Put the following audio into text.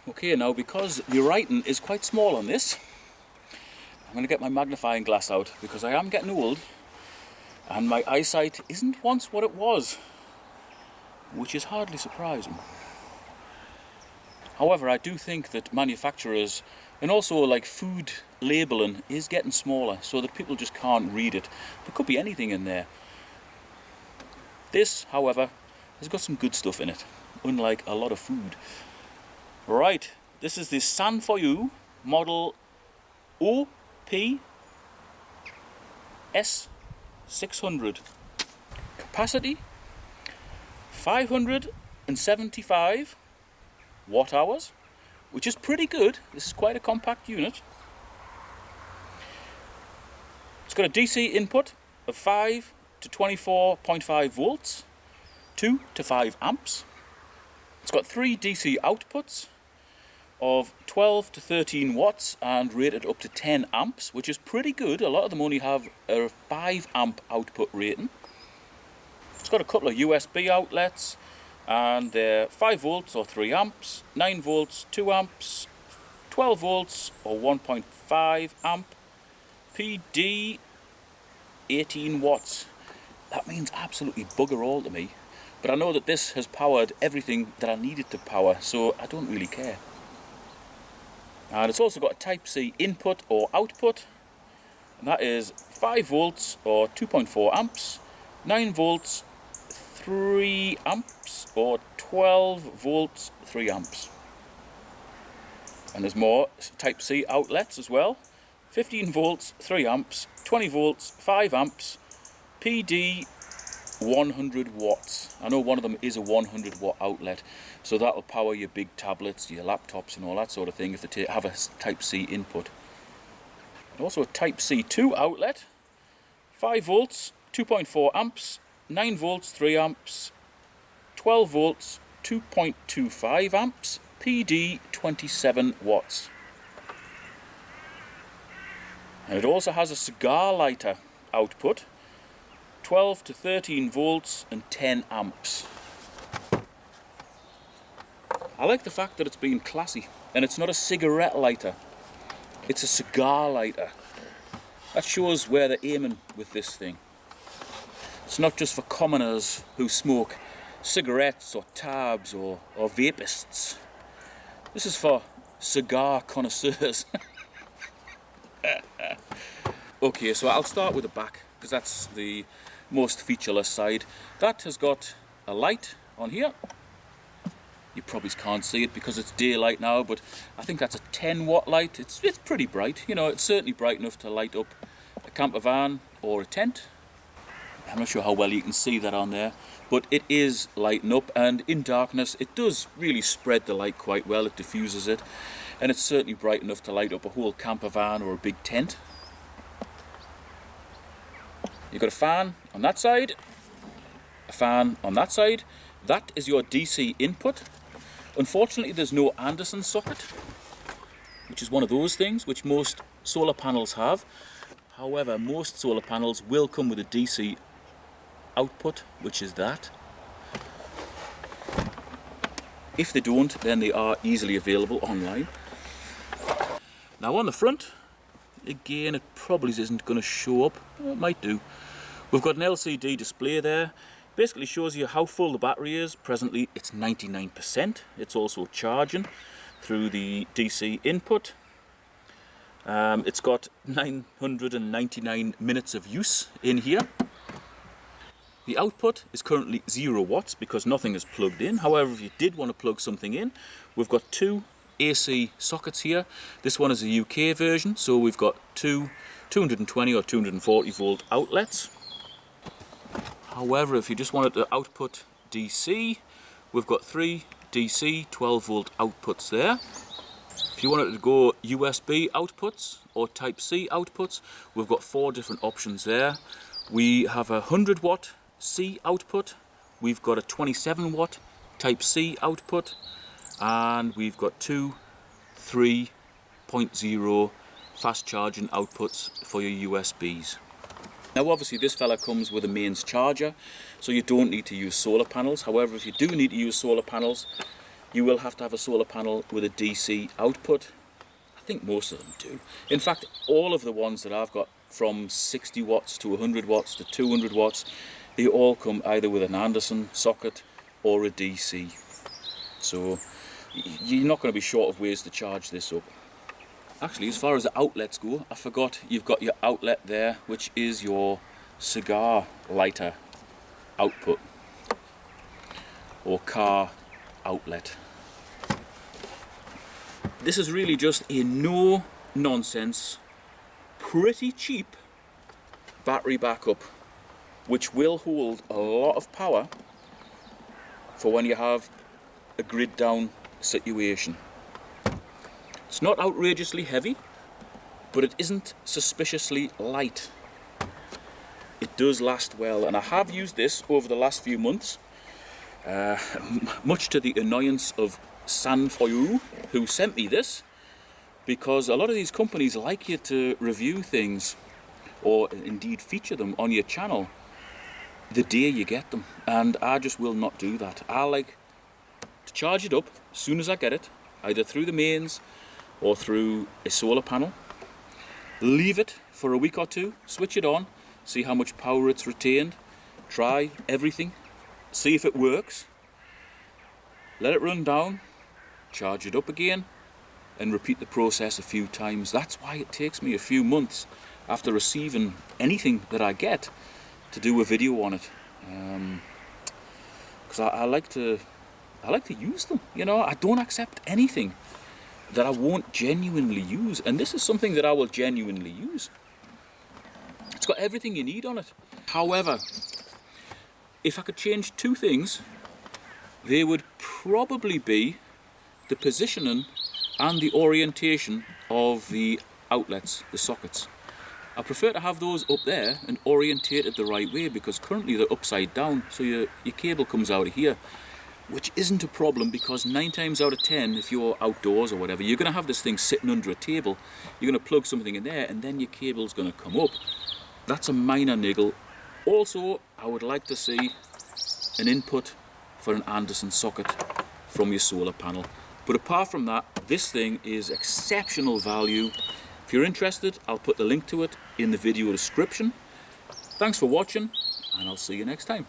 Okay, now because the writing is quite small on this, I'm going to get my magnifying glass out because I am getting old and my eyesight isn't once what it was, which is hardly surprising. However, I do think that manufacturers and also like food labelling is getting smaller so that people just can't read it. There could be anything in there. This, however, has got some good stuff in it, unlike a lot of food. Right, this is the Sanfou model OP-S600. Capacity 575 watt hours, which is pretty good. This is quite a compact unit. It's got a DC input of 5 to 24.5 volts, 2 to 5 amps. It's got 3 DC outputs of 12 to 13 watts and rated up to 10 amps, which is pretty good. A lot of them only have a 5 amp output rating. It's got a couple of USB outlets, and they're 5 volts or 3 amps, 9 volts, 2 amps, 12 volts or 1.5 amp, PD 18 watts. That means absolutely bugger all to me, but I know that this has powered everything that I needed to power, so I don't really care. And it's also got a Type C input or output, and that is 5 volts or 2.4 amps, 9 volts, 3 amps or 12 volts, 3 amps. And there's more Type C outlets as well. 15 volts, 3 amps, 20 volts, 5 amps, PD 100 watts. I know one of them is a 100 watt outlet, so that'll power your big tablets, your laptops and all that sort of thing if they have a Type C input. And also a Type C2 outlet, 5 volts, 2.4 amps, 9 volts, 3 amps, 12 volts, 2.25 amps, PD 27 watts. And it also has a cigar lighter output, 12 to 13 volts and 10 amps. I like the fact that it's been classy and it's not a cigarette lighter, it's a cigar lighter. That shows where they're aiming with this thing. It's not just for commoners who smoke cigarettes or tabs or vapists. This is for cigar connoisseurs. Okay, so I'll start with the back because that's the most featureless side. That has got a light on here. You probably can't see it because it's daylight now, but I think that's a 10 watt light. It's pretty bright, you know, it's certainly bright enough to light up a camper van or a tent. I'm not sure how well you can see that on there, but it is lighting up, and in darkness it does really spread the light quite well. It diffuses it, and it's certainly bright enough to light up a whole camper van or a big tent. You've got a fan on that side, a fan on that side. That is your DC input. Unfortunately, there's no Anderson socket, which is one of those things which most solar panels have. However, most solar panels will come with a DC output, which is that. If they don't, then they are easily available online. Now on the front, again, it probably isn't going to show up. It might do. We've got an LCD display there. Basically shows you how full the battery is. Presently it's 99%. It's also charging through the DC input. It's got 999 minutes of use in here. The output is currently 0 watts because nothing is plugged in. However, if you did want to plug something in, we've got 2 AC sockets here. This one is a UK version, so we've got 2 220 or 240 volt outlets. However, if you just wanted to output DC, we've got 3 DC 12 volt outputs there. If you wanted to go USB outputs or Type C outputs, we've got 4 different options there. We have a 100 watt C output, we've got a 27 watt Type C output, and we've got 2 3.0 fast charging outputs for your USBs. Now obviously this fella comes with a mains charger, so you don't need to use solar panels. However, if you do need to use solar panels, you will have to have a solar panel with a DC output. I think most of them do. In fact, all of the ones that I've got, from 60 watts to 100 watts to 200 watts, they all come either with an Anderson socket or a DC. So you're not going to be short of ways to charge this up. Actually, as far as the outlets go, I forgot you've got your outlet there, which is your cigar lighter output or car outlet. This is really just a no nonsense, pretty cheap battery backup, which will hold a lot of power for when you have a grid down situation. It's not outrageously heavy, but it isn't suspiciously light. It does last well, and I have used this over the last few months, much to the annoyance of Sanfou, who sent me this, because a lot of these companies like you to review things or indeed feature them on your channel the day you get them, and I just will not do that. I like to charge it up as soon as I get it, either through the mains or through a solar panel, leave it for a week or two, switch it on, see how much power it's retained, try everything, see if it works, let it run down, charge it up again, and repeat the process a few times. That's why it takes me a few months after receiving anything that I get to do a video on it, because I like to use them. You know, I don't accept anything that I won't genuinely use, and this is something that I will genuinely use. It's got everything you need on it. However, if I could change two things, they would probably be the positioning and the orientation of the outlets, the sockets. I prefer to have those up there and orientated the right way, because currently they're upside down, so your cable comes out of here, which isn't a problem, because 9 times out of 10, if you're outdoors or whatever, you're going to have this thing sitting under a table, you're going to plug something in there, and then your cable's going to come up. That's a minor niggle. Also, I would like to see an input for an Anderson socket from your solar panel. But apart from that, this thing is exceptional value. If you're interested, I'll put the link to it in the video description. Thanks for watching, and I'll see you next time.